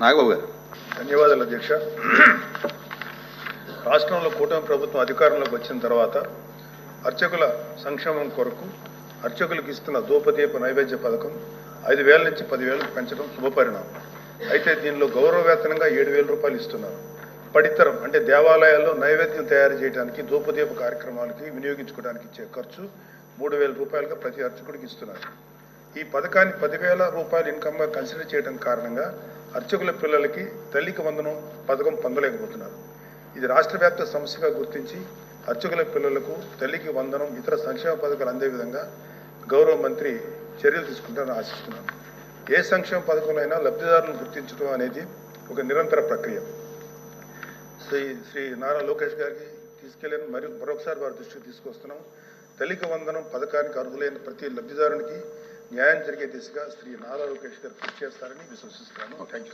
నాగబాబు గారు. ధన్యవాదాలు అధ్యక్ష. రాష్ట్రంలో కూటమి ప్రభుత్వం అధికారంలోకి వచ్చిన తర్వాత అర్చకుల సంక్షేమం కొరకు అర్చకులకు ఇస్తున్న ధూపదీప నైవేద్య పథకం 5,000 నుంచి 10,000 పెంచడం శుభపరిణామం. అయితే దీనిలో గౌరవ వేతనంగా 7,000 రూపాయలు ఇస్తున్నారు. పడితరం అంటే దేవాలయాల్లో నైవేద్యం తయారు చేయడానికి ధూపదీప కార్యక్రమాలకి వినియోగించుకోవడానికి ఇచ్చే ఖర్చు 3,000 రూపాయలుగా ప్రతి అర్చకుడికి ఇస్తున్నారు. ఈ పథకాన్ని 10,000 రూపాయలు ఇన్కమ్గా కన్సిడర్ చేయడం కారణంగా అర్చకుల పిల్లలకి తల్లికి వందనం పథకం పొందలేకపోతున్నారు. ఇది రాష్ట్ర వ్యాప్త సమస్యగా గుర్తించి అర్చకుల పిల్లలకు తల్లికి వందనం ఇతర సంక్షేమ పథకాలు అందే విధంగా గౌరవ మంత్రి చర్యలు తీసుకుంటారని ఆశిస్తున్నాను. ఏ సంక్షేమ పథకంలో లబ్ధిదారులను గుర్తించడం అనేది ఒక నిరంతర ప్రక్రియ. శ్రీ నారా లోకేష్ గారికి తీసుకెళ్ళని మరొకసారి వారి దృష్టికి తీసుకొస్తున్నాం. తల్లికి వందనం పథకానికి అర్హులైన ప్రతి లబ్ధిదారునికి న్యాయం జరిగే దిశగా శ్రీ నారా లోకేష్ గారు కృషి చేస్తారని విశ్వసిస్తున్నాను. Thank you.